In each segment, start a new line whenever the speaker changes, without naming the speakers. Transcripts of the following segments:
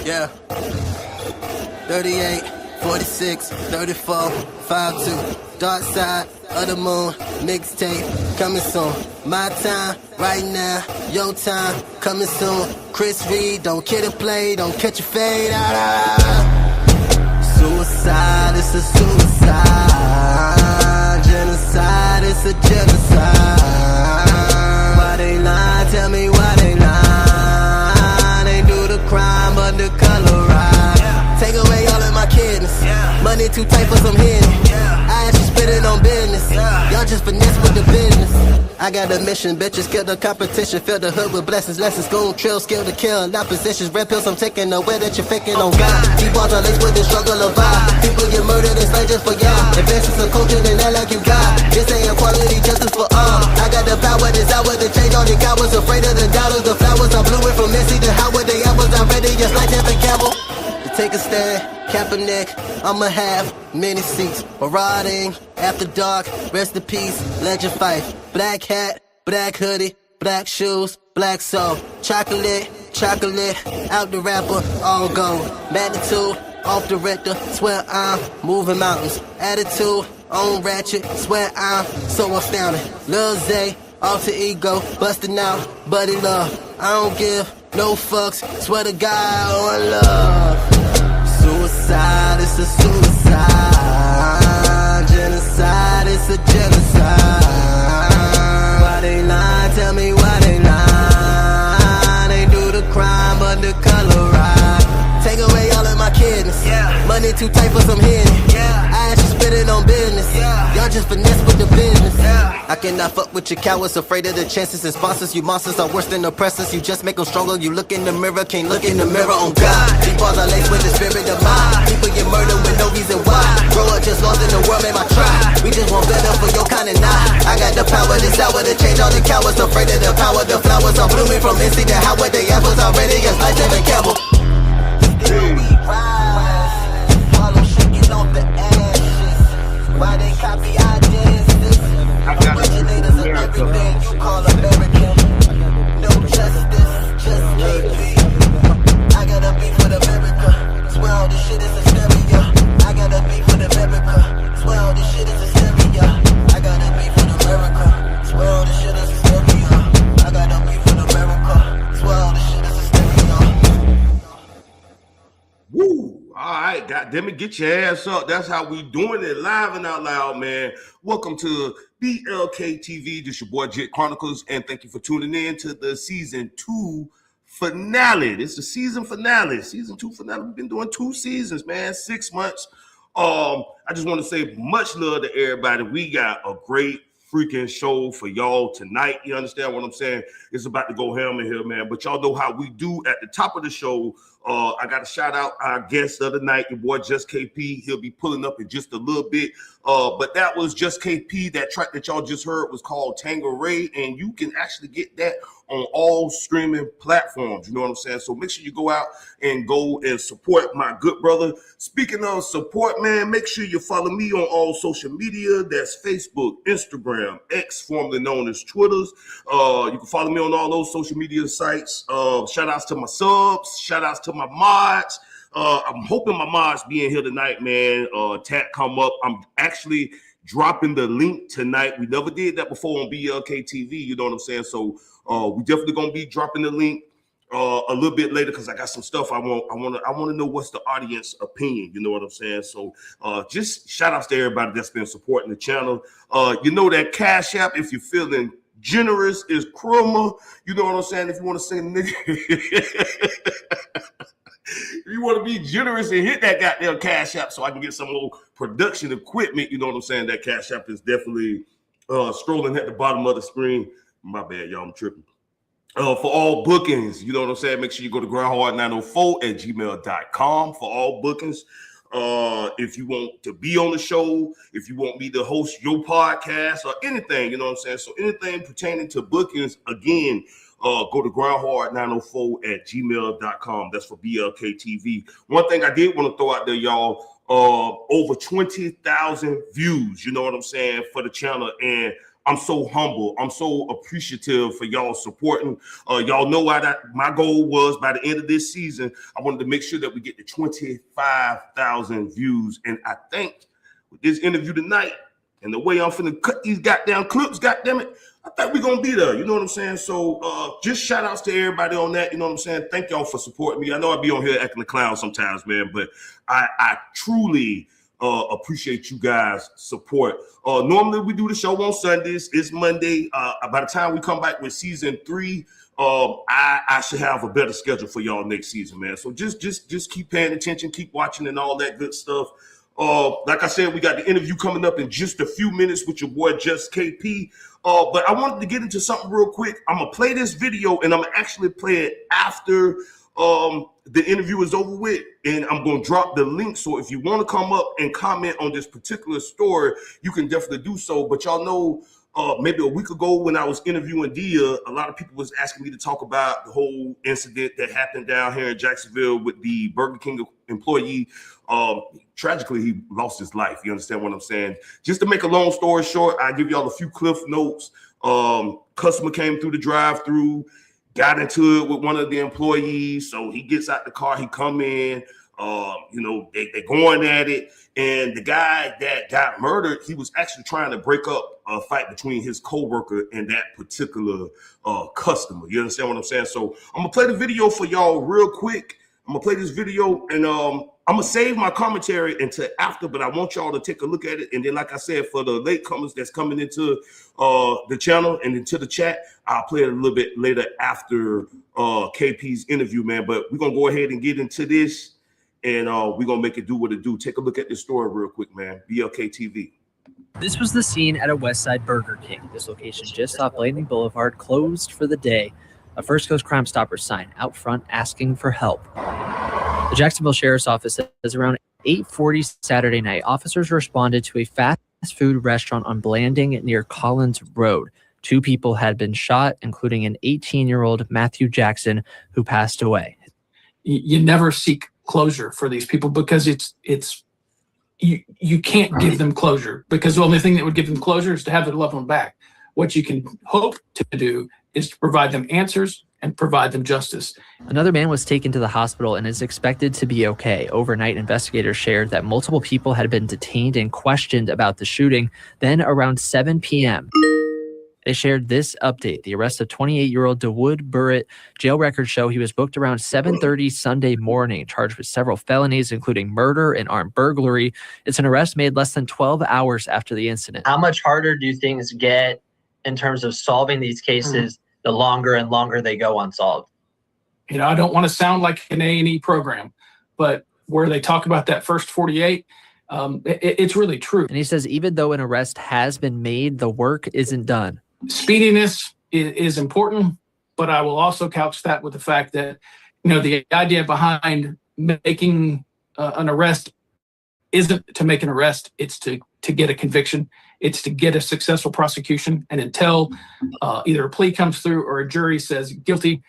Yeah. 38, 46, 34, 52. Dark side of the moon, mixtape coming soon. My time, right now, your time, coming soon. Chris Reed, don't kill the play, don't catch a fade. Suicide, it's a suicide. Genocide, it's a genocide. Why they lie? Tell me why they lie. They do the crime, but the color right. Take away all of my kidneys. Money too tight for some hidden. I actually spit it on business. Y'all just finesse with the business. I got a mission, bitches, kill the competition. Fill the hood with blessings, lessons, goon, trill, skill to kill. Not positions, red pills, I'm taking away that you're faking on God. T-balls are laced with the struggle of vibe. People get murdered, it's not just for y'all. Advances of culture, then act like you got. This ain't equality, justice for all. I got the power, desire to change all the cowards. Afraid of the dollars, the flowers. I blew it from Missy to Howard. The apples, I'm ready, just like Devin Campbell. Take a stand, Kaepernick, I'ma have many seats. Marauding, after dark, rest in peace, legend fight. Black hat, black hoodie, black shoes, black soul. Chocolate, chocolate, out the rapper, all gold. Magnitude, off the rector, swear I'm moving mountains. Attitude, on ratchet, swear I'm so astounding. Lil Zay, alter ego, busting out, buddy love. I don't give no fucks, swear to God on love. Suicide, it's a suicide. Genocide, it's a genocide. Why they lie? Tell me why they lie. They do the crime, but the color right. Take away all of my kidneys. Money too tight for some hidden. I actually spit it on business. Y'all just finesse with the business. I cannot fuck with your cowards, afraid of the chances and sponsors. You monsters are worse than oppressors. You just make them stronger. You look in the mirror, can't look in the mirror on God. These balls are laced with the spirit of mine. People get murdered with no reason why. Grow up just lost in the world, made my try. We just want better for your kind and not. I got the power this hour to change all the cowards. Afraid of the power, the flowers are blooming from Missy to Howard. The apples are ready, just like Devin Campbell. Still we rise, follow shaking off the ashes. Why they copy ideas? Originators of everything you call American. No justice, just KP. I gotta be for America. Swear all this shit is hysteria. I gotta be for America. Swear all this shit is hysteria. I gotta be for America. Swear all this shit is hysteria. I gotta be for America. Swear all this shit is hysteria.
Woo! All right, goddammit, get your ass up. That's how we doing it, live and out loud, man. Welcome to BLKTV. This your boy Jet Chronicles, and thank you for tuning in to the season 2 finale. This is the season finale, season 2 finale. We've been doing 2 seasons, man, 6 months. I just want to say much love to everybody. We got a great freaking show for y'all tonight. You understand what I'm saying? It's about to go ham in here, man. But y'all know how we do at the top of the show. I got to shout out our guest the other night, your boy JUZTKP. He'll be pulling up in just a little bit. But that was JUZTKP. That track that y'all just heard was called Tangeray, and you can actually get that on all streaming platforms. You know what I'm saying? So make sure you go out and go and support my good brother. Speaking of support, man, make sure you follow me on all social media. That's Facebook, Instagram, X, formerly known as Twitter. You can follow me on all those social media sites. Shout outs to my subs. Shout outs to my mods. I'm hoping my mods be in here tonight, man. Tat come up. I'm actually dropping the link tonight. We never did that before on BLKTV. You know what I'm saying? So we definitely gonna be dropping the link a little bit later because I got some stuff I want to know what's the audience opinion. You know what I'm saying? So just shout outs to everybody that's been supporting the channel. You know that Cash App, if you're feeling generous, is Chroma. You know what I'm saying? If you want to say nigga. If you want to be generous and hit that goddamn Cash App so I can get some more production equipment, you know what I'm saying? That Cash App is definitely scrolling at the bottom of the screen. My bad, y'all, I'm tripping. For all bookings, you know what I'm saying? Make sure you go to groundhard904@gmail.com for all bookings. If you want to be on the show, if you want me to host your podcast or anything, you know what I'm saying? So anything pertaining to bookings, again, go to groundhard904@gmail.com. That's for BLKTV. One thing I did want to throw out there, y'all, over 20,000 views, you know what I'm saying, for the channel. And I'm so humble. I'm so appreciative for y'all supporting. Y'all know my goal was by the end of this season, I wanted to make sure that we get to 25,000 views. And I think with this interview tonight and the way I'm finna cut these goddamn clips, goddamn it, I think we're gonna be there. You know what I'm saying? So just shout outs to everybody on that. You know what I'm saying? Thank y'all for supporting me. I know I be on here acting a clown sometimes, man, but I truly appreciate you guys' support. Normally we do the show on Sundays. It's Monday. By the time we come back with season 3, I should have a better schedule for y'all next season, man. So just keep paying attention, keep watching, and all that good stuff. Like I said, we got the interview coming up in just a few minutes with your boy JUZTKP. But I wanted to get into something real quick. I'm gonna play this video, and I'm gonna actually play it after the interview is over with, and I'm going to drop the link. So if you want to come up and comment on this particular story, you can definitely do so. But y'all know, maybe a week ago when I was interviewing Dia, a lot of people was asking me to talk about the whole incident that happened down here in Jacksonville with the Burger King employee. Tragically, he lost his life. You understand what I'm saying? Just to make a long story short, I give y'all a few cliff notes. Customer came through the drive-through, got into it with one of the employees. So he gets out the car, he come in, they going at it. And the guy that got murdered, he was actually trying to break up a fight between his coworker and that particular customer. You understand what I'm saying? So I'm gonna play the video for y'all real quick. I'm gonna play this video, and I'm gonna save my commentary until after, but I want y'all to take a look at it. And then, like I said, for the latecomers that's coming into the channel and into the chat, I'll play it a little bit later after KP's interview, man. But we're gonna go ahead and get into this, and we're gonna make it do what it do. Take a look at this story real quick, man. BLKTV.
This was the scene at a Westside Burger King. This location just off Blanding Boulevard, closed for the day. A First Coast Crime Stoppers sign out front asking for help. The Jacksonville Sheriff's Office says around 8:40 Saturday night, officers responded to a fast food restaurant on Blanding near Collins Road. 2 people had been shot, including an 18-year-old Matthew Jackson, who passed away.
You never seek closure for these people because you can't give them closure, because the only thing that would give them closure is to have their loved one back. What you can hope to do is to provide them answers and provide them justice.
Another man was taken to the hospital and is expected to be okay. Overnight, investigators shared that multiple people had been detained and questioned about the shooting. Then around 7 p.m., they shared this update. The arrest of 28-year-old DeWood Burritt. Jail records show he was booked around 7:30 Sunday morning, charged with several felonies, including murder and armed burglary. It's an arrest made less than 12 hours after the incident.
How much harder do things get in terms of solving these cases the longer and longer they go unsolved?
You know, I don't want to sound like an A&E program, but where they talk about that first 48, it's really true.
And he says even though an arrest has been made, the work isn't done.
Speediness is important, but I will also couch that with the fact that, the idea behind making an arrest isn't to make an arrest, it's to get a conviction. It's to get a successful prosecution. And until either a plea comes through or a jury says guilty,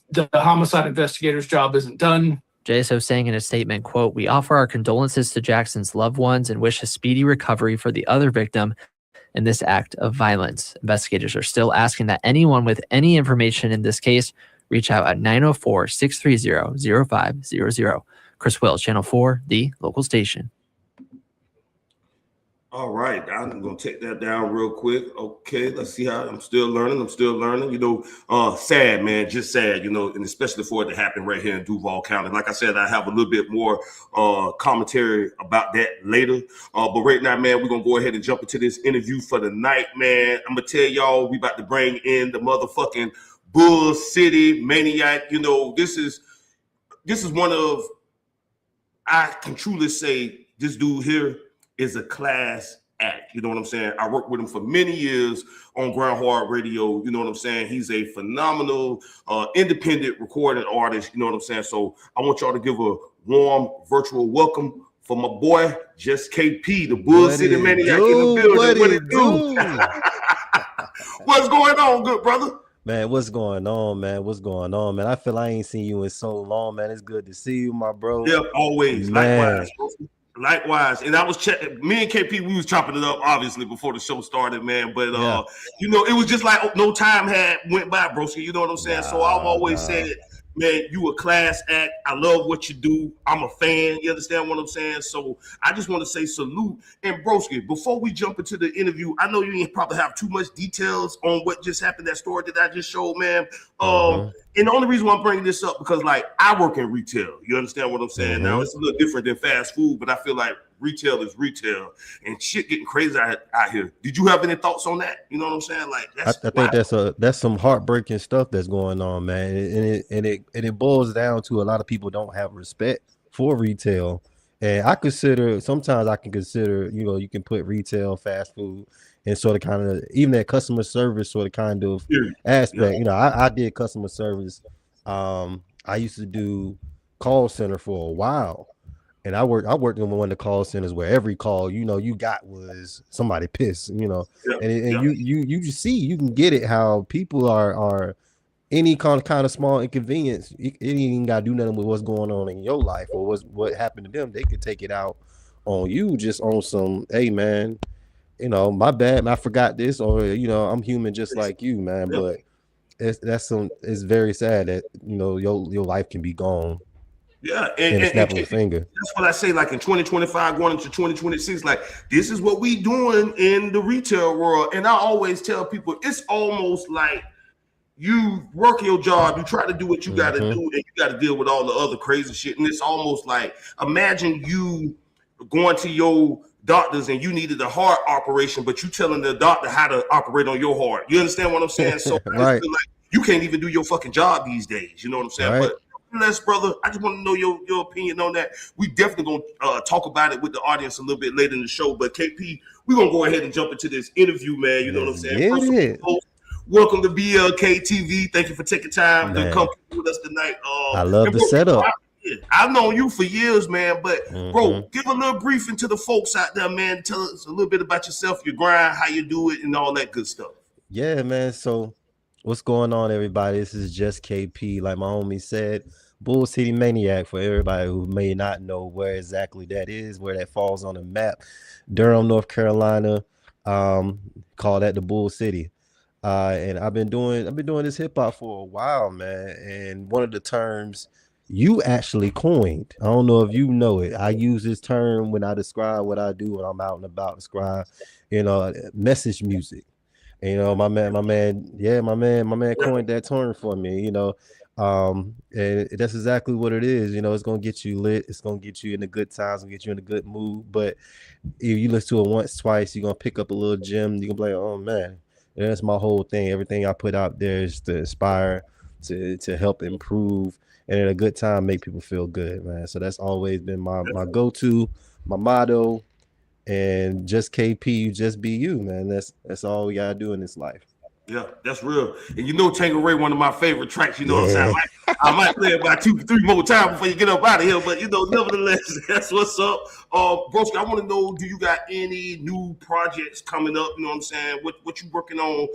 the homicide investigator's job isn't done.
JSO saying in a statement, quote, "We offer our condolences to Jackson's loved ones and wish a speedy recovery for the other victim in this act of violence." Investigators are still asking that anyone with any information in this case reach out at 904-630-0500. Chris Wills, Channel 4, the local station.
All right, I'm gonna take that down real quick. Okay, let's see how I'm still learning. Sad, man, just sad, and especially for it to happen right here in Duval County. Like I said, I have a little bit more commentary about that later. But right now, man, we're gonna go ahead and jump into this interview for the night, man. I'm gonna tell y'all we about to bring in the motherfucking Bull City Maniac. This is one of, I can truly say this dude here is a class act. You know what I'm saying? I worked with him for many years on Ground Hard Radio. You know what I'm saying? He's a phenomenal independent recording artist. You know what I'm saying? So I want y'all to give a warm virtual welcome for my boy JUZTKP, the Bull City Maniac in the building. What it do? What's going on, good brother?
Man, what's going on, man? I feel I ain't seen you in so long, man. It's good to see you, my bro.
Yeah, always.
Man.
Likewise. Likewise, and I was checking. Me and KP, we was chopping it up obviously before the show started, man. But you know, it was just like no time had went by, broski. You know what I'm saying? So I've always said, man, you a class act. I love what you do. I'm a fan. You understand what I'm saying? So I just want to say salute. And broski, before we jump into the interview, I know you ain't probably have too much details on what just happened, that story that I just showed, man. And the only reason why I'm bringing this up because like I work in retail. You understand what I'm saying? Now it's a little different than fast food, but I feel like retail is retail and shit getting crazy out here. Did you have any thoughts on that? You know what I'm saying? Like
I think that's some heartbreaking stuff that's going on, man. And it boils down to a lot of people don't have respect for retail. And sometimes I can consider, you know, you can put retail, fast food, and sort of kind of even that customer service sort of kind of aspect. You know, I did customer service. I used to do call center for a while. And I worked in one of the call centers where every call, you know, you got was somebody pissed, you know, you see, you can get it how people are any kind of small inconvenience. It ain't even got to do nothing with what's going on in your life or what happened to them. They could take it out on you just on some, hey man, you know, my bad, I forgot this, or you know, I'm human just like you, man. But it's very sad that you know your life can be gone.
Yeah, and
snap of a finger.
That's what I say. Like in 2025, going into 2026, like this is what we doing in the retail world. And I always tell people, it's almost like you work your job, you try to do what you got to do, and you got to deal with all the other crazy shit. And it's almost like imagine you going to your doctors and you needed a heart operation, but you telling the doctor how to operate on your heart. You understand what I'm saying? So I feel like you can't even do your fucking job these days. You know what I'm saying? But brother, I just want to know your opinion on that. We definitely gonna talk about it with the audience a little bit later in the show. But KP, we're gonna go ahead and jump into this interview, man. You know what I'm saying? Welcome to BLKTV. Thank you for taking time to come with us tonight.
I love the setup.
I've known you for years, man. But bro, give a little briefing to the folks out there, man. Tell us a little bit about yourself, your grind, how you do it, and all that good stuff.
Yeah, man. So what's going on, everybody? This is Just KP, like my homie said, Bull City Maniac, for everybody who may not know where exactly that is, where that falls on the map. Durham, North Carolina, call that the Bull City. And I've been doing this hip hop for a while, man. And one of the terms you actually coined, I don't know if you know it. I use this term when I describe what I do when I'm out and about, describe, you know, message music. And, you know, my man coined that term for me, you know. And that's exactly what it is. You know, it's gonna get you lit, it's gonna get you in the good times, and get you in a good mood. But if you listen to it once, twice, you're gonna pick up a little gem. You can be like, oh man, and that's my whole thing. Everything I put out there is to inspire, to help improve, and at a good time make people feel good, man. So that's always been my go-to, my motto. And just KP, you just be you, man. That's all we gotta do in this life.
Yeah, that's real. And you know Tangeray, one of my favorite tracks, you know what I'm saying? I might play it about 2-3 more times before you get up out of here, but you know, nevertheless, that's what's up. Broski, I want to know, do you got any new projects coming up? You know what I'm saying? What you working on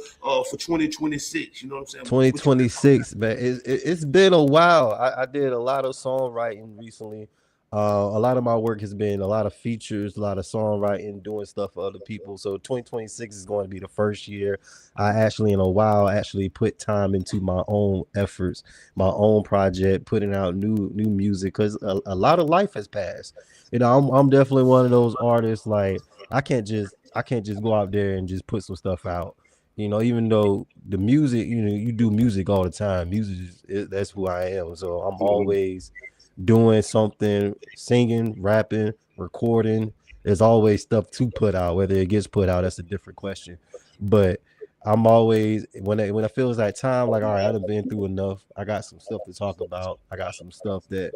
for 2026? You know what I'm saying?
2026, man. It's been a while. I did a lot of songwriting recently. A lot of my work has been a lot of features, a lot of songwriting, doing stuff for other people. So 2026 is going to be the first year I actually in a while actually put time into my own efforts, my own project, putting out new music, because a lot of life has passed. You know, I'm definitely one of those artists. Like I can't just go out there and just put some stuff out. You know, even though the music, you know, you do music all the time. Music that's who I am. So I'm always doing something, singing, rapping, recording. There's always stuff to put out. Whether it gets put out, that's a different question. But I'm always, when I feel it's like time, like, all right, I've been through enough. I got some stuff to talk about. I got some stuff that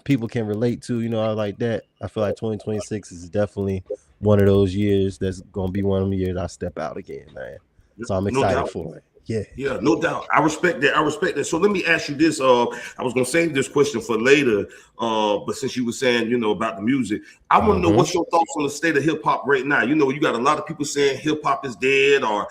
people can relate to, you know, I like that. I feel like 2026 is definitely one of those years that's going to be one of the years I step out again, man. So I'm excited for it. Yeah.
Yeah, no doubt. I respect that. I respect that. So let me ask you this. I was gonna save this question for later. But since you were saying, you know, about the music, I want to know what's your thoughts on the state of hip hop right now. You know, you got a lot of people saying hip hop is dead or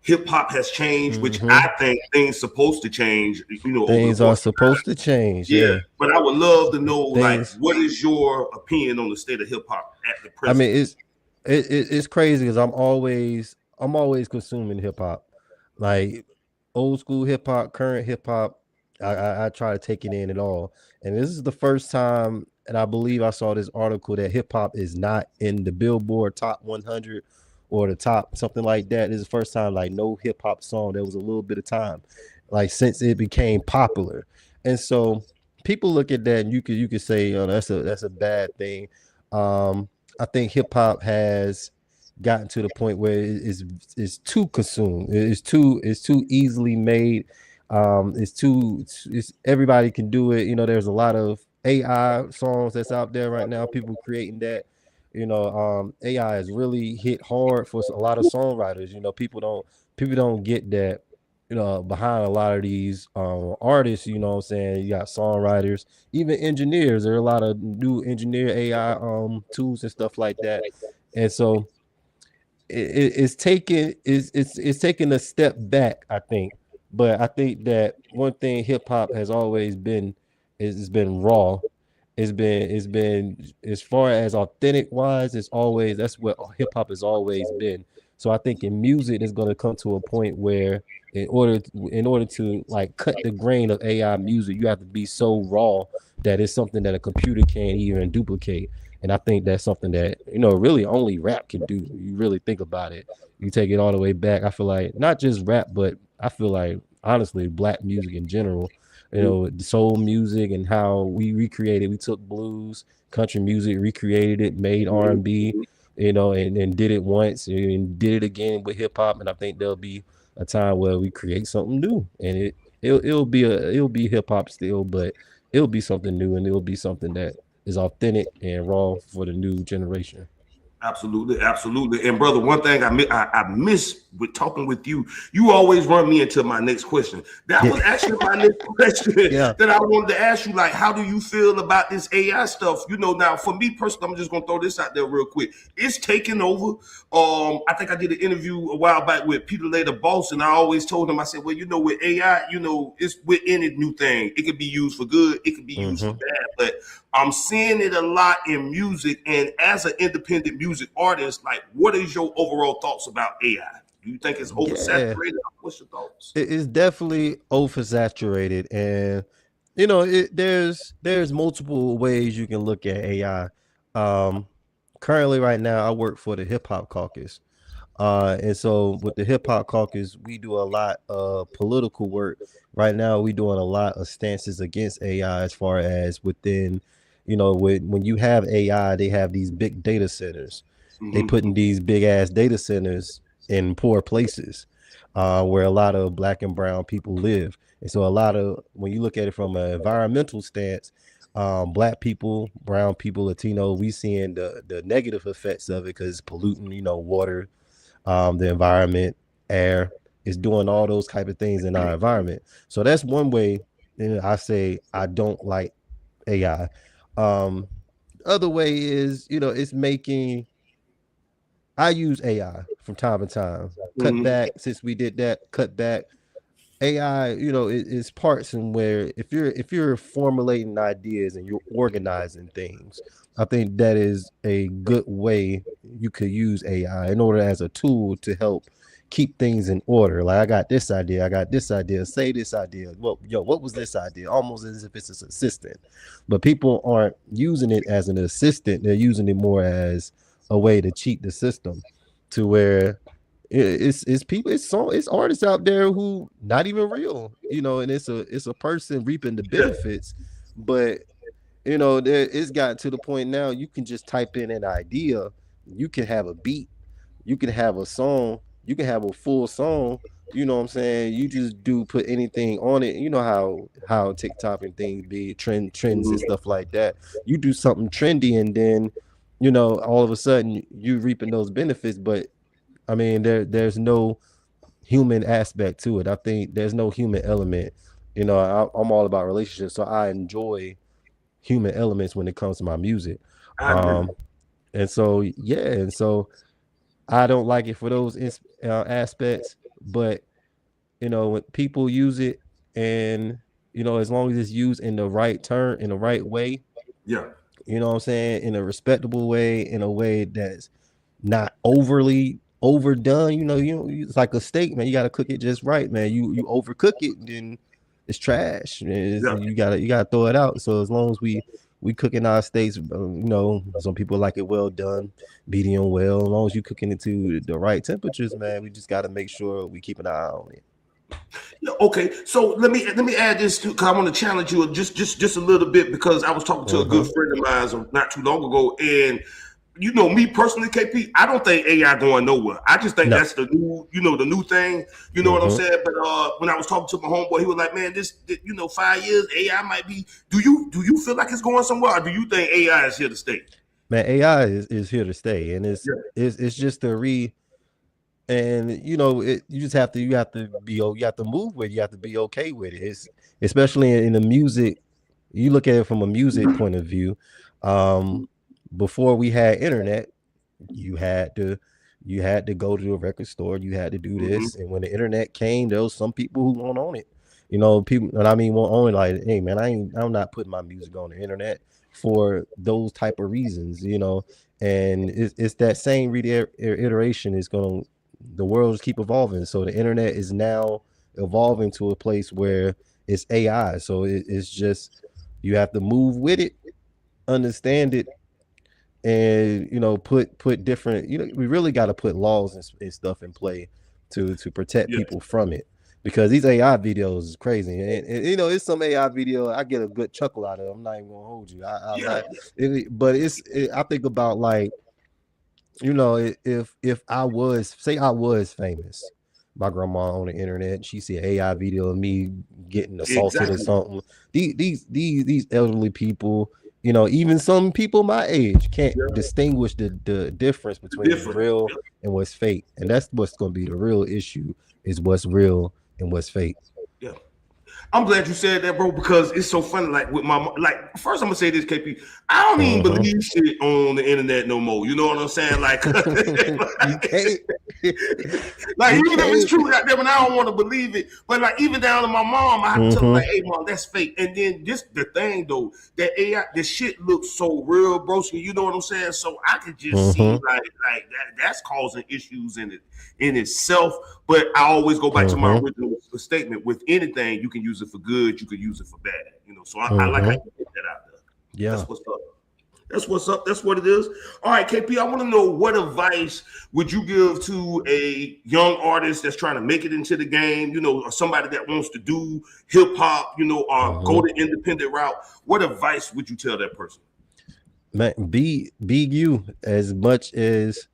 hip hop has changed, which I think things supposed to change. You know,
Things are supposed to change. Yeah.
But I would love to know, like,
Things.
what is your opinion on the state of hip hop at the
I
present?
mean, it's crazy because I'm always consuming hip hop, like old school hip hop, current hip hop. I try to take it in at all, and this is the first time, and I believe I saw this article that hip hop is not in the Billboard Top 100 or the top something like that. This is the first time like no hip hop song. There was a little bit of time, like since it became popular, and so people look at that and you could say, oh, that's a bad thing. I think hip hop has gotten to the point where it's too consumed. It's too easily made. It's everybody can do it. You know, there's a lot of AI songs that's out there right now. People creating that. You know, AI has really hit hard for a lot of songwriters. You know, people don't get that. You know, behind a lot of these artists, you know what I'm saying, you got songwriters, even engineers. There are a lot of new engineer AI tools and stuff like that. And so it's taking a step back, I think. But I think that one thing hip hop has always been is been raw. It's been as far as authentic wise, it's always that's what hip hop has always been. So I think in music it's going to come to a point where in order to like cut the grain of AI music, you have to be so raw that it's something that a computer can't even duplicate. And I think that's something that, you know, really only rap can do. You really think about it. You take it all the way back. I feel like not just rap, but I feel like honestly black music in general, you know, soul music and how we recreated. We took blues, country music, recreated it, made R&B, you know, and did it once and did it again with hip hop. And I think there'll be a time where we create something new, and it'll be hip hop still, but it'll be something new, and it'll be something that is authentic and raw for the new generation.
Absolutely, absolutely. And brother, one thing I miss with talking with you, you always run me into my next question. That was actually my next question that I wanted to ask you. Like, how do you feel about this AI stuff? You know, now for me personally, I'm just gonna throw this out there real quick. It's taking over. I think I did an interview a while back with Peter Later Boss, and I always told him, I said, well, you know, with AI, you know, it's with any new thing. It could be used for good, it could be used for bad, but I'm seeing it a lot in music. And as an independent music artist, like, what is your overall thoughts about AI? Do you think it's oversaturated? What's your thoughts?
It is definitely oversaturated, and you know, there's multiple ways you can look at AI. Currently, right now, I work for the Hip Hop Caucus, and so with the Hip Hop Caucus, we do a lot of political work. Right now, we're doing a lot of stances against AI, as far as within, you know, when you have AI, they have these big data centers. They put in these big ass data centers in poor places, where a lot of black and brown people live. And so a lot of, when you look at it from an environmental stance, black people, brown people, Latino, we seeing the negative effects of it because it's polluting, you know, water, the environment, air, is doing all those type of things in our environment. So that's one way. And I say I don't like AI. Other way is, you know, it's making, I use AI from time to time. Cut back, since we did that, cut back. AI, you know, it's parts in where if you're formulating ideas and you're organizing things, I think that is a good way you could use AI in order as a tool to help keep things in order. Like, I got this idea, say this idea. Well, what was this idea? Almost as if it's an assistant. But people aren't using it as an assistant, they're using it more as a way to cheat the system, to where it's people, it's artists out there who not even real, you know, and it's a person reaping the benefits. But you know, it's gotten to the point now you can just type in an idea, you can have a beat, you can have a song, you can have a full song, you know what I'm saying? You just put anything on it. You know how TikTok and things be trends and stuff like that. You do something trendy, and then, you know, all of a sudden you reaping those benefits. But I mean, there's no human aspect to it. I think there's no human element. You know, I'm all about relationships, so I enjoy human elements when it comes to my music.
I agree.
And so yeah, and so I don't like it for those aspects, but you know, when people use it, and you know, as long as it's used in the right turn, in the right way,
Yeah.
you know what I'm saying, in a respectable way, in a way that's not overly overdone. It's like a steak, man. You got to cook it just right, man. You overcook it, then it's trash.
Yeah.
You gotta throw it out. So as long as we cooking our steaks, some people like it well done, medium well. As long as you cooking it to the right temperatures, man, we just got to make sure we keep an eye on it.
Yeah, okay, so let me add this too, because I want to challenge you just a little bit, because I was talking to a good friend of mine not too long ago, and you know me personally, KP, I don't think AI going nowhere. I just think that's the new, the new thing. You know what I'm saying? But when I was talking to my homeboy, he was like, "Man, this 5 years AI might be." Do you feel like it's going somewhere, or do you think AI is here to stay?
Man, AI is here to stay, and it's just a and you just have to you have to move with it. You have to be okay with it. It's especially in the music. You look at it from a music point of view. Before we had internet, you had to go to a record store. You had to do this, and when the internet came, there was some people who won't own it. People, and I mean, won't own it. Like, hey, man, I'm not putting my music on the internet for those type of reasons. And it's that same iteration is going to. The world just keep evolving, so the internet is now evolving to a place where it's AI. So it's just, you have to move with it, understand it, and put different. We really got to put laws and stuff in play to protect people from it, because these AI videos is crazy, and it's some AI video I get a good chuckle out of. I'm not even gonna hold you. But I think about, like, if I was famous, my grandma on the internet, she see an AI video of me getting assaulted or something. These elderly people, even some people my age can't distinguish the difference between real and what's fake. And that's what's going to be the real issue, is what's real and what's fake.
Yeah. I'm glad you said that, bro, because it's so funny. Like, with first I'm gonna say this, KP. I don't even believe shit on the internet no more. You know what I'm saying? Like, like even if it's true out there, and I don't want to believe it, but like, even down to my mom, I have to tell her, like, "Hey, mom, that's fake." And then just the thing though, that AI, this shit looks so real, bro. So you know what I'm saying? So I could just see like that's causing issues in itself. But I always go back to my original statement: with anything, you can use it for good, you could use it for bad. So I like how you get that out there. Yeah, that's what's up. That's what's up. That's what it is. All right, KP, I want to know, what advice would you give to a young artist that's trying to make it into the game, or somebody that wants to do hip hop, or go the independent route? What advice would you tell that person?
Man, be you as much as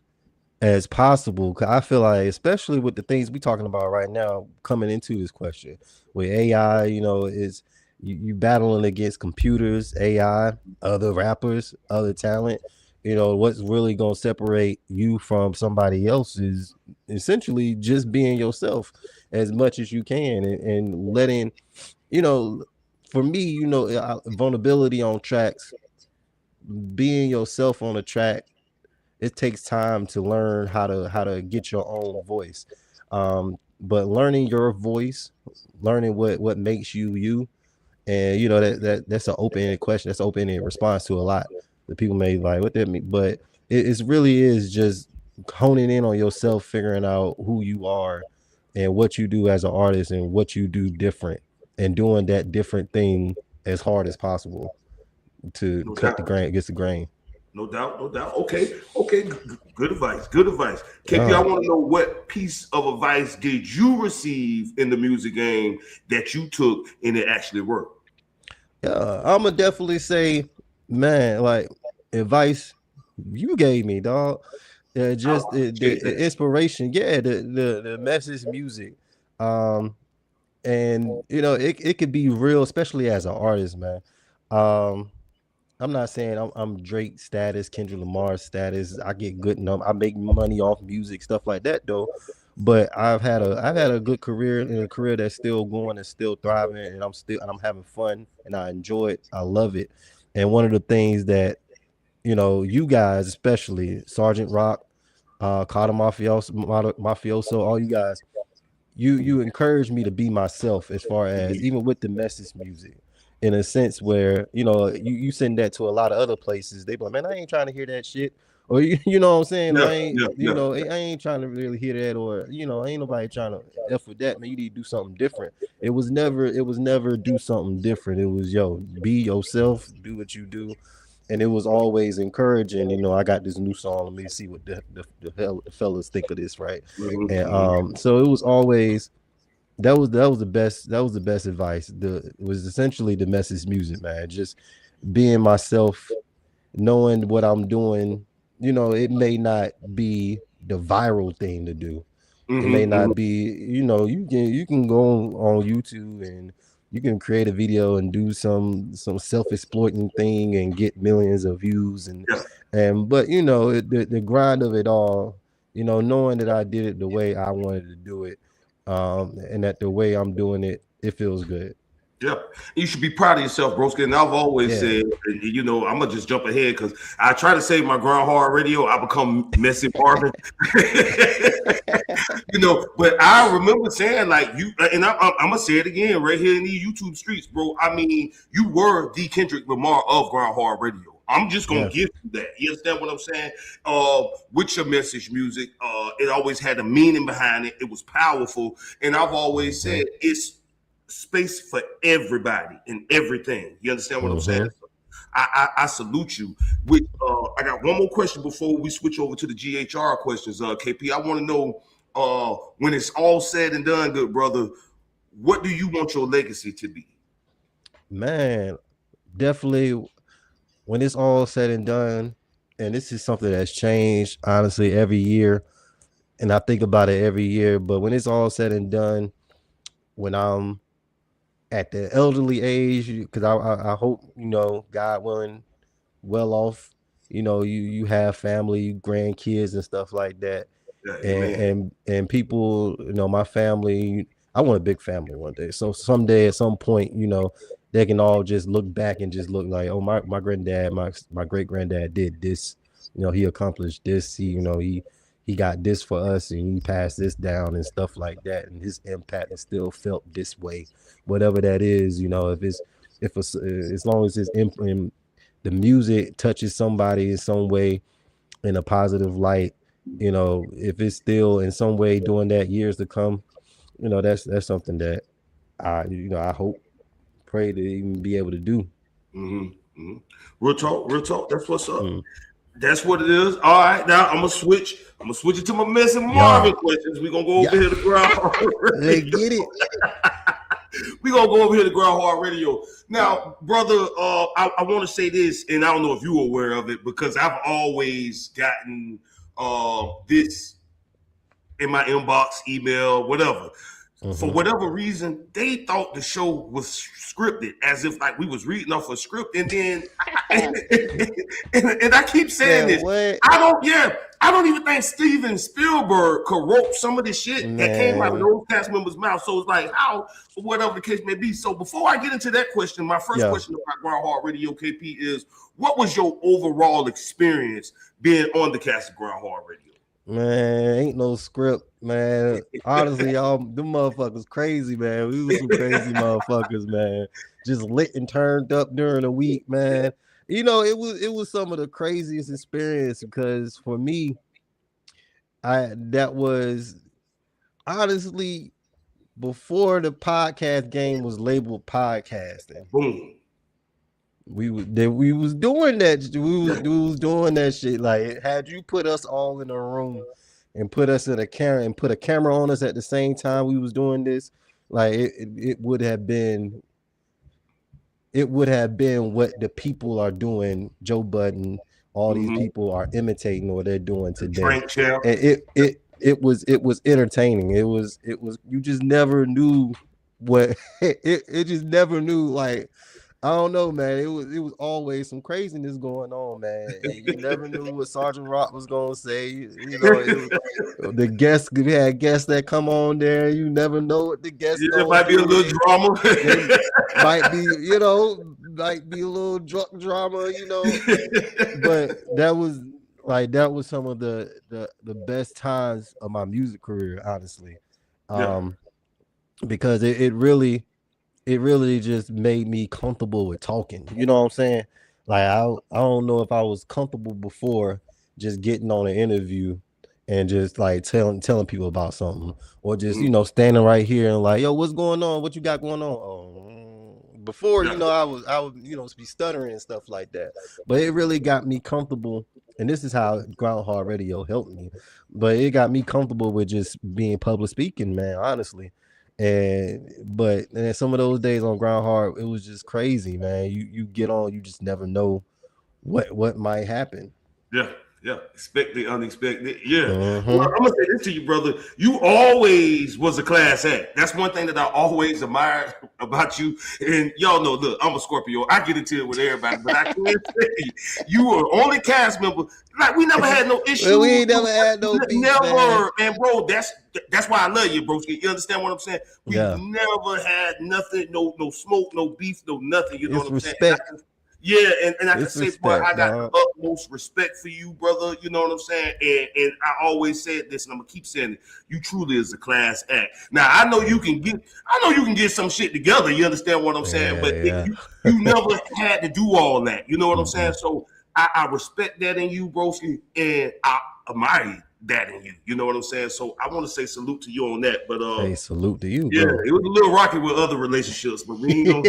possible. Cause I feel like, especially with the things we're talking about right now, coming into this question with AI, is you battling against computers, AI, other rappers, other talent. What's really going to separate you from somebody else is essentially just being yourself as much as you can, and letting, for me, vulnerability on tracks, being yourself on a track. It takes time to learn how to get your own voice. But learning your voice, learning what makes you, and that's an open-ended question. That's open-ended response to a lot that people may like, what that mean? But it really is just honing in on yourself, figuring out who you are and what you do as an artist and what you do different, and doing that different thing as hard as possible to cut the grain against the grain.
No doubt. Okay. Good advice. KP, I want to know, what piece of advice did you receive in the music game that you took and it actually worked?
Yeah, I'm gonna definitely say, man, like, advice you gave me, dog. Just the inspiration, the message, music, and it could be real, especially as an artist, man. I'm not saying I'm Drake status, Kendrick Lamar status. I get good I make money off music, stuff like that, though. But I've had a good career, and a career that's still going and still thriving, and I'm having fun, and I enjoy it. I love it. And one of the things that, you know, you guys, especially Sergeant Rock, Carter Mafioso, all you guys, you encourage me to be myself, as far as even with the message music, in a sense where, you know, you send that to a lot of other places, they be like, man, I ain't trying to hear that shit, or you know what I'm saying,
Yeah,
I ain't,
yeah,
you
yeah.
know, I ain't trying to really hear that, or, you know, ain't nobody trying to f with that, man. You need to do something different. It was never do something different. It was, yo, be yourself, do what you do. And it was always encouraging. You know, I got this new song, let me see what the fellas think of this, right?
Mhm,
And
mhm.
so it was always, that was the best advice. It was essentially the message music, man. Just being myself, knowing what I'm doing. You know, it may not be the viral thing to do. It may
Mhm, mhm.
not be, you know, you can go on YouTube, and you can create a video and do some self-exploiting thing and get millions of views,
Yeah,
but you know, the grind of it all, you know, knowing that I did it the way I wanted to do it, and that the way I'm doing it, it feels good.
yeah. You should be proud of yourself, broski. And I've always
Yeah.
said, you know, I'm gonna just jump ahead because I try to save my ground hard radio. I become messy Marvin. You know, but I remember saying like you, and I'm gonna say it again right here in these YouTube streets, bro. I mean, you were the Kendrick Lamar of ground hard radio. I'm just gonna
Yeah.
give you that. You understand what I'm saying? With your message music, it always had a meaning behind it. It was powerful, and I've always
Hmm.
said it's space for everybody and everything. You understand what I'm saying?
Hmm.
So I salute you. With I got one more question before we switch over to the GHR questions. KP, I want to know, when it's all said and done, good brother, what do you want your legacy to be?
Man, definitely, when it's all said and done, and this is something that's changed honestly every year, and I think about it every year, but when it's all said and done, when I'm at the elderly age, because I hope, you know, God willing, well off, you know, you have family, grandkids and stuff like that,
Yeah,
and
amen.
people, you know, my family, I want a big family one day, so someday at some point, you know, they can all just look back and just look like, oh, my granddad, my great granddad did this, you know, he accomplished this, you know, he got this for us, and he passed this down and stuff like that, and his impact is still felt this way, whatever that is, you know, if it's as long as the music touches somebody in some way, in a positive light, you know, if it's still in some way doing that years to come, you know, that's something that I hope, pray to even be able to do.
Mm-hmm. Mm-hmm. Real talk, real talk. That's what's up.
Mm.
That's what it is. All right, now I'm gonna switch. I'm gonna switch it to my Messi Marvin
Yeah.
questions. We're gonna go over
Yeah.
here to ground
Let's get it.
We're gonna go over here to ground hard radio. Now, brother, I want to say this, and I don't know if you're aware of it, because I've always gotten this in my inbox, email, whatever. For
Hmm.
whatever reason, they thought the show was scripted, as if like we was reading off a script. And then, and I keep saying
Man,
this,
what?
I don't even think Steven Spielberg could wrote some of the shit that came out of
Man.
those cast members' mouths. So it's like how, whatever the case may be. So before I get into that question, my first
Yeah.
question about Ground Hard Radio KP is, what was your overall experience being on the cast of Ground Hard Radio?
Man, ain't no script, man. Honestly, y'all, them motherfuckers crazy, man. We was some crazy motherfuckers, man. Just lit and turned up during the week, man. You know, it was some of the craziest experience, because for me, that was honestly before the podcast game was labeled podcasting.
Boom.
We was doing that. We was doing that shit. Like, had you put us all in a room and put us in a camera and put a camera on us at the same time we was doing this, like it would have been what the people are doing. Joe Budden, all these
Mm-hmm.
people are imitating what they're doing today,
Frank Champ.
and it was entertaining. It was you just never knew what it just never knew, like, I don't know, man. It was always some craziness going on, man. And you never knew what Sergeant Rock was gonna say. You know, it was, the guests, we had guests that come on there. You never know what the guests
There
gonna
might be a
do.
little drama.
They might be, you know, might be a little drunk drama, you know. But that was some of the best times of my music career, honestly. Because it really just made me comfortable with talking. You know what I'm saying? Like I don't know if I was comfortable before just getting on an interview and just like telling people about something, or just you know standing right here and like, yo, what's going on? What you got going on? Before, you know, I would you know be stuttering and stuff like that. But it really got me comfortable, and this is how Groundhog Radio helped me. But it got me comfortable with just being public speaking, man, honestly. But some of those days on Groundhog, it was just crazy, man. You get on, you just never know what might happen.
Yeah, expect the unexpected. Yeah.
Mhm.
Well, I'm gonna say this to you, brother. You always was a class act. That's one thing that I always admired about you. And y'all know, look, I'm a Scorpio. I get into it with everybody, but I can say you were only cast member. Like we never had no issues.
Well, we ain't never had no beef,
never. And bro, that's why I love you, bro. You understand what I'm saying? We
Yeah.
never had nothing, no smoke, no beef, no nothing. You know
It's
what I'm saying?
respect.
Yeah, and I can
It's
say, boy, I
respect,
got
dog.
the utmost respect for you, brother. You know what I'm saying? And I always said this, and I'm gonna keep saying it. You truly is a class act. Now I know you can get some shit together. You understand what I'm saying? But
Yeah.
you never had to do all that. You know what I'm saying? So I respect that in you, broski, and I admire that in you. You know what I'm saying? So I want to say salute to you on that. But
Hey, salute to you,
yeah,
bro.
it was a little rocky with other relationships, but we ain't gonna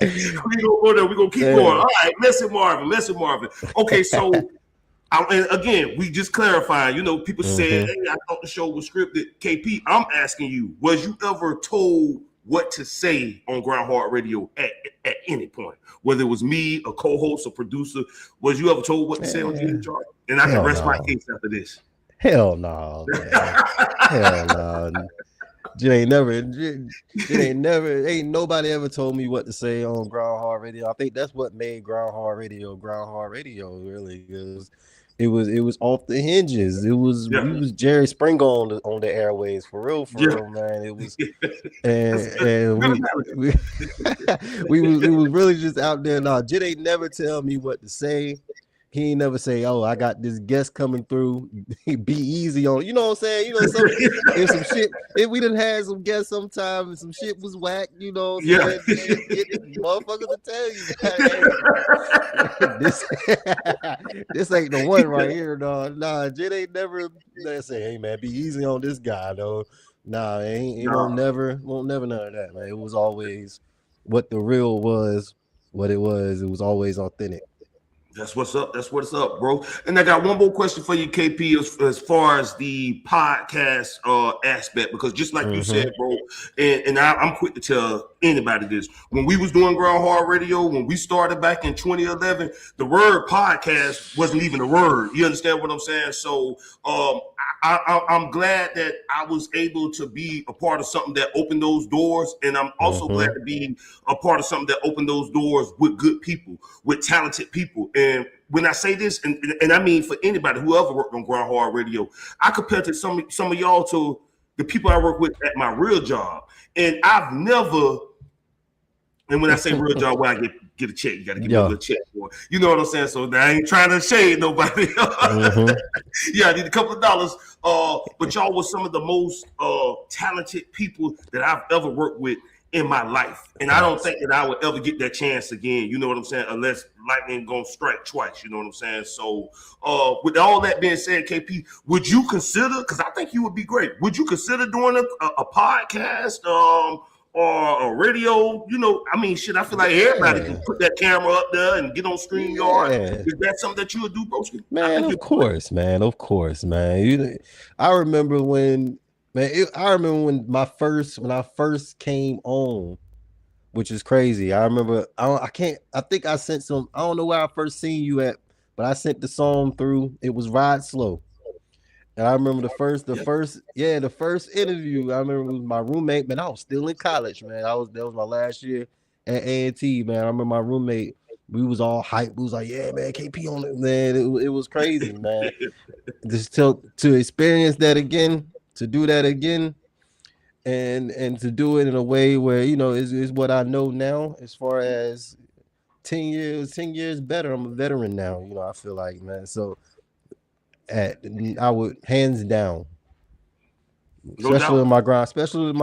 we gonna go there. We gonna keep going. All right, Messy Marvin. Okay, so and again, we just clarifying. You know, people said, "Hey, I thought the show was scripted." KP, I'm asking you: was you ever told what to say on Groundhog Radio at any point? Whether it was me, a co-host, a producer, was you ever told what to say on GHR? And I can rest my case after this.
Hell no, man. Hell no. Ain't nobody ever told me what to say on Groundhog Radio. I think that's what made Groundhog Radio really, because it was off the hinges. It was we was Jerry Springer on the airways for real, man. It was and we was really just out there. Now, Jit ain't never tell me what to say. He ain't never say, "Oh, I got this guest coming through. Be easy on." You know what I'm saying? You know, if some shit. If we done had some guests sometime and some shit was whack, you know what I'm saying? Get motherfuckers to tell you, this ain't the one right here, dog. Nah, Jit ain't never say, "Hey man, be easy on this guy, though." Nah, won't never none of that, man. It was always what the real was, what it was. It was always authentic.
That's what's up. That's what's up, bro. And I got one more question for you, KP, as far as the podcast aspect, because just like you said, bro, and I'm quick to tell anybody this. When we was doing Groundhog Radio, when we started back in 2011, the word podcast wasn't even a word. You understand what I'm saying? So I'm glad that I was able to be a part of something that opened those doors, and I'm also glad to be a part of something that opened those doors with good people, with talented people. And when I say this, and I mean for anybody who ever worked on Groundhog Radio, I compare to some of y'all to the people I work with at my real job. And I've never, and when I say real job, where I get a check, you got to give me a little check for it. You know what I'm saying? So I ain't trying to shade nobody. Yeah, I need a couple of dollars. But y'all was some of the most talented people that I've ever worked with in my life. And I don't think that I would ever get that chance again. You know what I'm saying? Unless lightning gonna strike twice. You know what I'm saying? So with all that being said, KP, would you consider, because I think you would be great, would you consider doing a podcast or a radio? You know, I mean, shit, I feel like everybody can put that camera up there and get on StreamYard. Is that something that you would do, broski?
Man, of course, man. I remember when when I first came on, which is crazy. I remember I think I sent some, I don't know where I first seen you at, but I sent the song through. It was Ride Slow. And I remember the first interview. I remember it was my roommate, man. I was still in college, man. That was my last year at A&T, man. I remember my roommate, we was all hyped. We was like, yeah, man, KP on it, man. It was crazy, man. Just to experience that again, to do that again, and to do it in a way where, you know, is what I know now as far as 10 years better. I'm a veteran now, you know, I feel like, man. So I would hands down, especially with my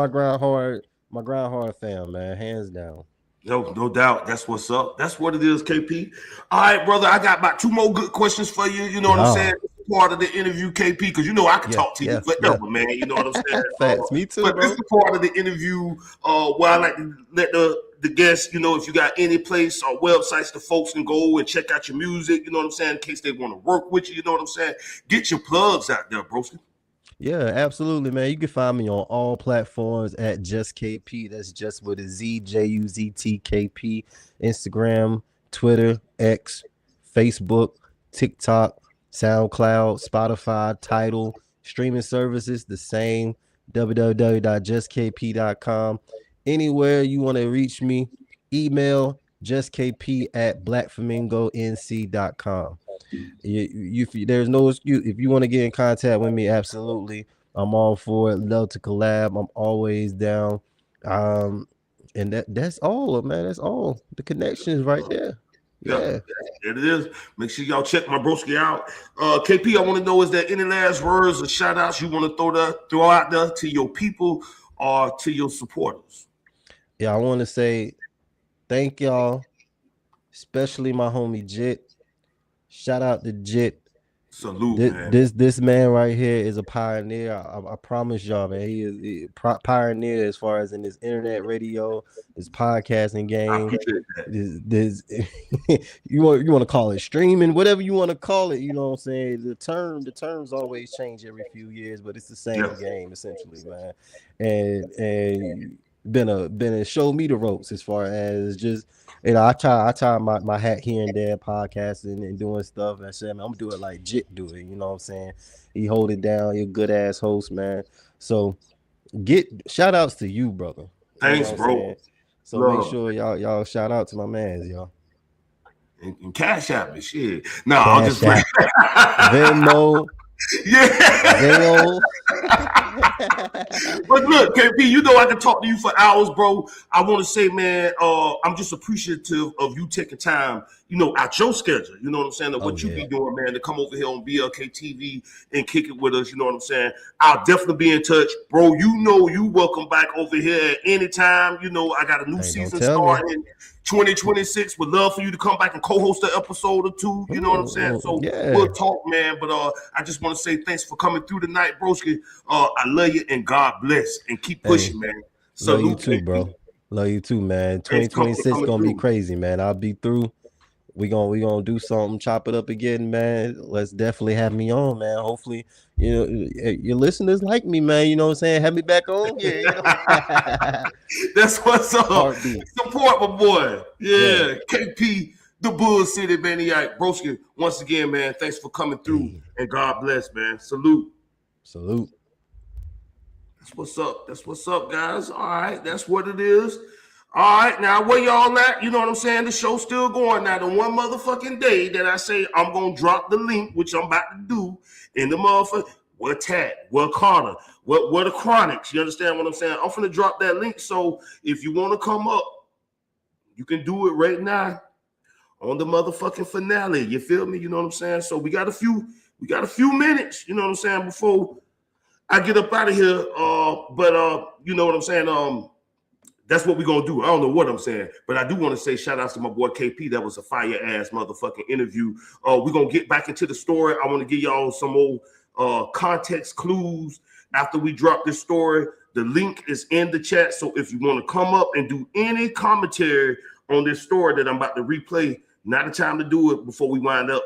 grind hard fam, man, hands down.
No doubt. That's what's up. That's what it is, KP. All right, brother. I got about 2 more good questions for you. You know what I'm saying? Part of the interview, KP, because you know I can talk to you forever, man. You know what I'm saying?
Facts. Me too,
but
bro.
this is part of the interview where I like to let the guests, you know, if you got any place or websites the folks can go and check out your music, you know what I'm saying, in case they want to work with you, you know what I'm saying? Get your plugs out there, broski.
Yeah, absolutely, man. You can find me on all platforms at JUZTKP. That's just with a Z, JUZTKP. Instagram, Twitter, X, Facebook, TikTok, SoundCloud, Spotify, Tidal, streaming services, the same, www.justkp.com. Anywhere you want to reach me, email justkp@blackflamingonc.com. There's no excuse. If you want to get in contact with me, absolutely, I'm all for it. Love to collab. I'm always down. And that's all, man. That's all. The connection is right there. Yeah,
it is. Make sure y'all check my broski out. KP, I want to know, is there any last words or shout outs you want to throw out there to your people or to your supporters?
Yeah, I want to say thank y'all, especially my homie Jit. Shout out to Jit.
Salute, man.
This man right here is a pioneer. I promise y'all, man. He is a pioneer as far as in this internet radio, this podcasting game.
I appreciate
that. You want to call it streaming, whatever you want to call it. You know what I'm saying? The terms always change every few years, but it's the same game essentially, man. And been a show me the ropes as far as just, you know, I try my hat here and there, podcasting and doing stuff. And I said, man, I'm gonna do it like Jit do it. You know what I'm saying? He hold it down. You're a good ass host, man. So shout outs to you, brother.
Thanks,
you know
bro.
So make sure y'all shout out to my mans, y'all.
And cash out me, shit. No, I'll just
Venmo.
Yeah. But look, KP, you know I can talk to you for hours, bro. I want to say, man, I'm just appreciative of you taking time, you know, out your schedule. You know what I'm saying? Of what you be doing, man, to come over here on BLKTV and kick it with us. You know what I'm saying? I'll definitely be in touch, bro. You know, you welcome back over here at any time. You know, I got a new season starting. 2026, would love for you to come back and co-host an episode or two. You know what I'm saying? So we'll talk, man. But I just want to say thanks for coming through tonight, broski. I love you and God bless and keep pushing, man.
Love you too, bro. Love you too, man. 2026 gonna be crazy, man. I'll be through. We gonna do something, chop it up again, man. Let's definitely have me on, man. Hopefully, you know, your listeners like me, man. You know what I'm saying? Have me back on. Yeah, you know?
That's what's up. Support my boy. Yeah. KP, the Bull City Maniac. Broski, once again, man, thanks for coming through. And God bless, man. Salute. That's what's up. That's what's up, guys. All right, that's what it is. All right, now where y'all at? You know what I'm saying? The show's still going. Now, the one motherfucking day that I say I'm gonna drop the link, which I'm about to do, in the motherfucker, what Tad, what Carter, what the Chronics. You understand what I'm saying? I'm gonna drop that link. So if you want to come up, you can do it right now on the motherfucking finale. You feel me? You know what I'm saying? So we got a few minutes. You know what I'm saying? Before I get up out of here. But you know what I'm saying? That's what we're going to do. I don't know what I'm saying, but I do want to say shout out to my boy KP. That was a fire ass motherfucking interview. We're going to get back into the story. I want to give y'all some more context clues after we drop this story. The link is in the chat. So if you want to come up and do any commentary on this story that I'm about to replay, not the time to do it before we wind up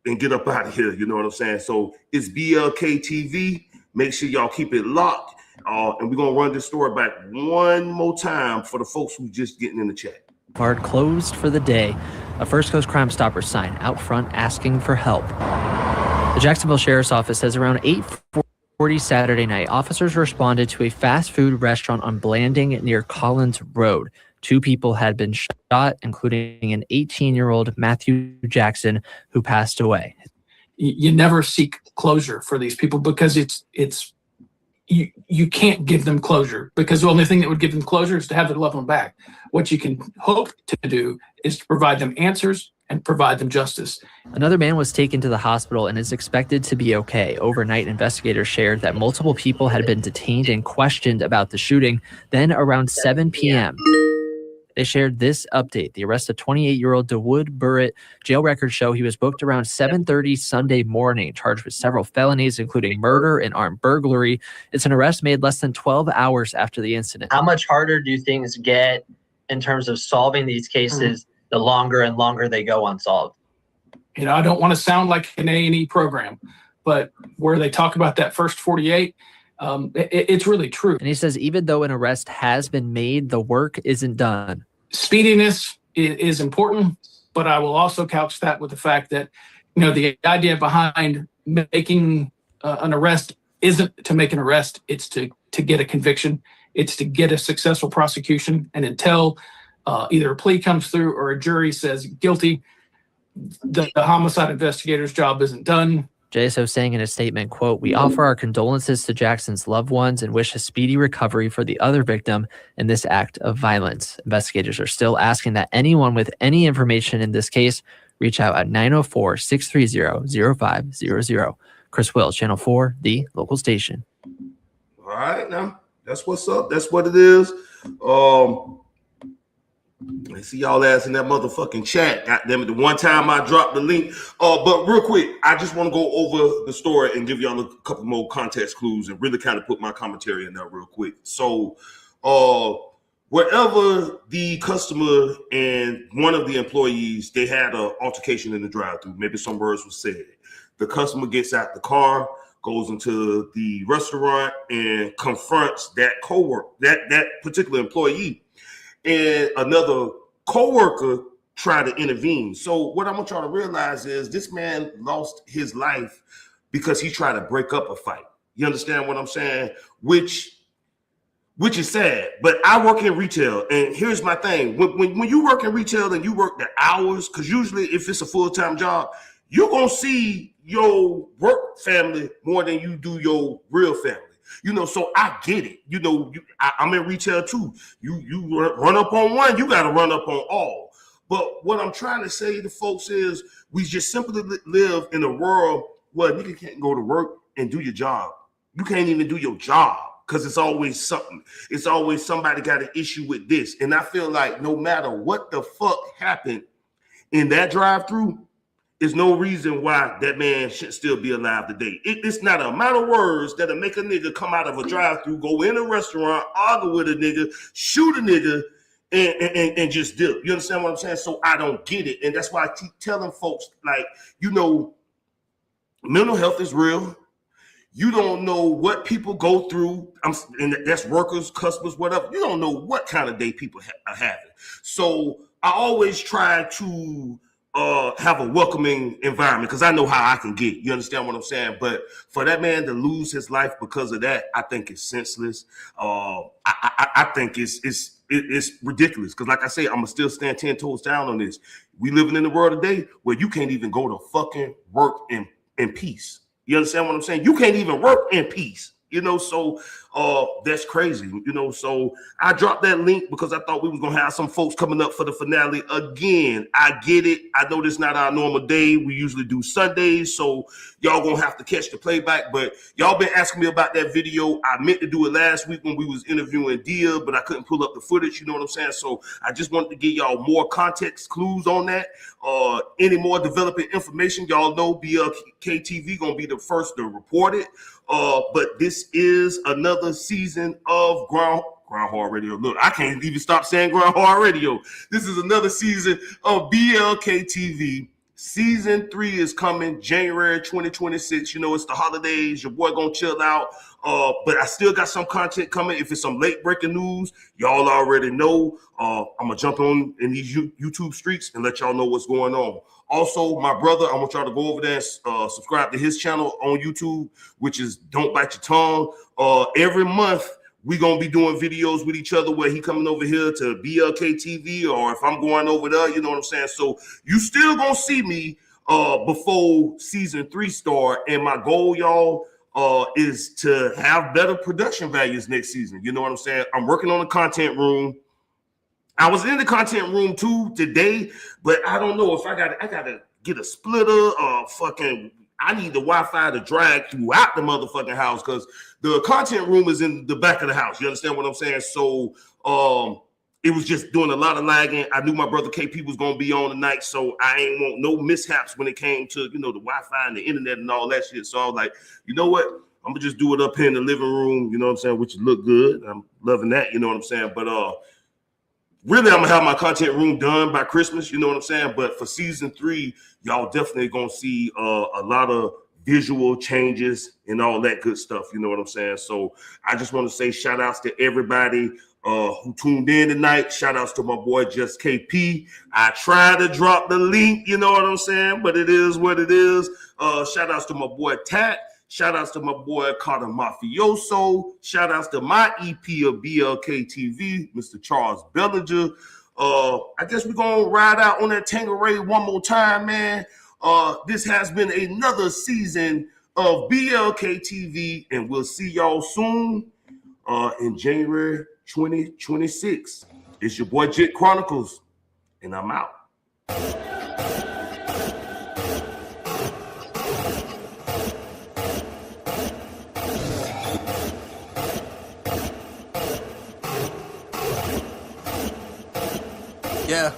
and get up out of here. You know what I'm saying? So it's BLKTV. Make sure y'all keep it locked. And we're going to run this story back one more time for the folks who just getting in the chat.
Boulevard closed for the day. A First Coast Crime Stopper sign out front asking for help. The Jacksonville Sheriff's Office says around 8:40 Saturday night, officers responded to a fast food restaurant on Blanding near Collins Road. 2 people had been shot, including an 18-year-old Matthew Jackson, who passed away.
You never seek closure for these people because you can't give them closure, because the only thing that would give them closure is to have their loved one back. What you can hope to do is to provide them answers and provide them justice.
Another man was taken to the hospital and is expected to be okay. Overnight, investigators shared that multiple people had been detained and questioned about the shooting. Then around 7 p.m., they shared this update. The arrest of 28-year-old DeWood Burritt. Jail records show he was booked around 7:30 Sunday morning, charged with several felonies, including murder and armed burglary. It's an arrest made less than 12 hours after the incident.
How much harder do things get in terms of solving these cases the longer and longer they go unsolved?
You know, I don't want to sound like an A&E program, but where they talk about that first 48, it's really true.
And he says even though an arrest has been made, the work isn't done.
Speediness is important, but I will also couch that with the fact that, you know, the idea behind making an arrest isn't to make an arrest. It's to get a conviction. It's to get a successful prosecution. And until either a plea comes through or a jury says guilty, the homicide investigator's job isn't done.
JSO saying in a statement, quote, "We offer our condolences to Jackson's loved ones and wish a speedy recovery for the other victim in this act of violence." Investigators are still asking that anyone with any information in this case reach out at 904-630-0500. Chris Wills, Channel 4, the local station.
All right, now that's what's up. That's what it is. I see y'all ass in that motherfucking chat. Goddamn it, the one time I dropped the link. But real quick, I just want to go over the story and give y'all a couple more context clues and really kind of put my commentary in there real quick. So, wherever the customer and one of the employees, they had an altercation in the drive-thru. Maybe some words were said. The customer gets out the car, goes into the restaurant, and confronts that coworker, that particular employee. And another coworker tried to intervene. So what I want y'all to realize is this man lost his life because he tried to break up a fight. You understand what I'm saying? Which is sad. But I work in retail, and here's my thing. When you work in retail and you work the hours, because usually if it's a full-time job, you're going to see your work family more than you do your real family. You know, so I get it. You know, I'm in retail too. You run up on one, you got to run up on all. But what I'm trying to say to folks is we just simply live in a world where nigga can't go to work and do your job. You can't even do your job because it's always something. It's always somebody got an issue with this. And I feel like no matter what the fuck happened in that drive-thru, there's no reason why that man should still be alive today. It's not a amount of words that'll make a nigga come out of a drive-thru, go in a restaurant, argue with a nigga, shoot a nigga, and just dip. You understand what I'm saying? So I don't get it. And that's why I keep telling folks, like, you know, mental health is real. You don't know what people go through. And that's workers, customers, whatever. You don't know what kind of day people are having. So I always try to have a welcoming environment because I know how I can get. You understand what I'm saying? But for that man to lose his life because of that, I think it's senseless. I think it's ridiculous because, like I say, I'm gonna still stand 10 toes down on this. We living in a world today where you can't even go to fucking work in peace. You understand what I'm saying? You can't even work in peace. You know, so that's crazy. You know, so I dropped that link because I thought we was gonna have some folks coming up for the finale again. I get it. I know this is not our normal day. We usually do Sundays, so y'all gonna have to catch the playback. But y'all been asking me about that video. I meant to do it last week when we was interviewing Dia, but I couldn't pull up the footage. You know what I'm saying? So I just wanted to give y'all more context clues on that. Any more developing information, y'all know BLKTV gonna be the first to report it. But this is another season of Groundhog Radio. Look, I can't even stop saying Groundhog Radio. This is another season of BLKTV. Season 3 is coming January 2026. You know, it's the holidays. Your boy gonna chill out. But I still got some content coming. If it's some late breaking news, y'all already know. I'm gonna jump on in these YouTube streets and let y'all know what's going on. Also, my brother, I want y'all to go over there and subscribe to his channel on YouTube, which is Don't Bite Your Tongue. Every month we gonna be doing videos with each other where he coming over here to BLKTV, or if I'm going over there, you know what I'm saying? So you still gonna see me before season 3 start, and my goal, y'all, is to have better production values next season. You know what I'm saying? I'm working on the content room. I was in the content room too today, but I don't know if I gotta get a splitter or fucking. I need the Wi-Fi to drag throughout the motherfucking house, because the content room is in the back of the house. You understand what I'm saying? So it was just doing a lot of lagging. I knew my brother KP was gonna be on tonight, so I ain't want no mishaps when it came to, you know, the Wi-Fi and the internet and all that shit. So I was like, you know what? I'm gonna just do it up here in the living room, you know what I'm saying, which look good. I'm loving that, you know what I'm saying? But really, I'm gonna have my content room done by Christmas, you know what I'm saying? But for season 3, y'all definitely gonna see a lot of visual changes and all that good stuff, you know what I'm saying? So I just want to say shout outs to everybody who tuned in tonight. Shout outs to my boy JUZTKP. I tried to drop the link, you know what I'm saying, but it is what it is. Shout outs to my boy Tat. Shout outs to my boy Carter Mafioso. Shout outs to my EP of BLKTV, Mr. Charles Bellinger. I guess we're going to ride out on that Tangeray one more time, man. This has been another season of BLKTV, and we'll see y'all soon in January 2026. It's your boy Jit Chronicles, and I'm out.
Yeah.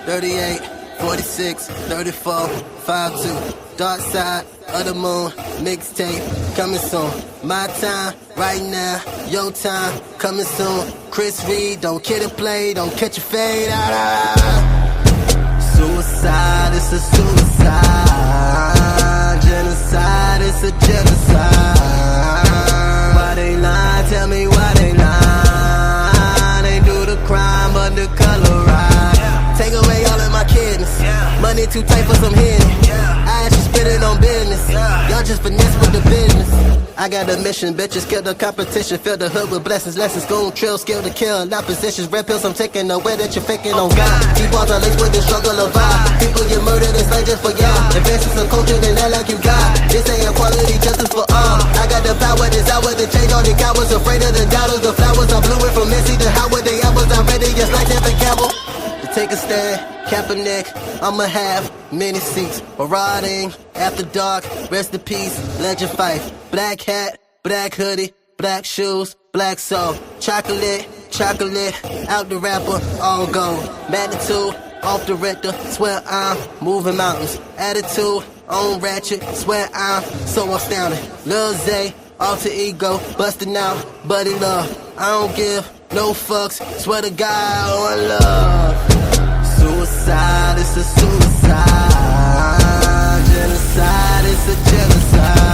38, 46, 34, 52. Dark side of the moon, mixtape coming soon. My time, right now, your time, coming soon. Chris Reed, don't kill the play, don't catch a fade. Suicide, it's a suicide. Genocide, it's a genocide. Why they lie? Tell me why they lie. They do the crime, but the color right. Take away all of my kidneys. Money too tight for some hidden. I actually spit it on business. Y'all just finesse with the business. I got a mission, bitches, kill the competition. Fill the hood with blessings, lessons, goon, trill, skill to kill. Not positions, red pills, I'm taking away that you're faking on God. T-balls are laced with the struggle of vibe. People get murdered, it's not just for y'all. Advances in culture, then act like you got. This ain't equality, justice for all. I got the power, desire to change all the cowards. Afraid of the doubters, the flowers are blue. From Missy to Howard, the apples are ready, just like Evan Campbell. To take a stand, Kaepernick, I'ma have many seats. Marauding, after dark, rest in peace, legend fight. Black hat, black hoodie, black shoes, black soul. Chocolate, chocolate, out the rapper, all gold. Magnitude, off the rector, swear I'm moving mountains. Attitude, on ratchet, swear I'm so astounding. Lil Zay, alter ego, busting out, buddy love. I don't give no fucks, swear to God, on love. Suicide, it's a suicide. Genocide, it's a genocide.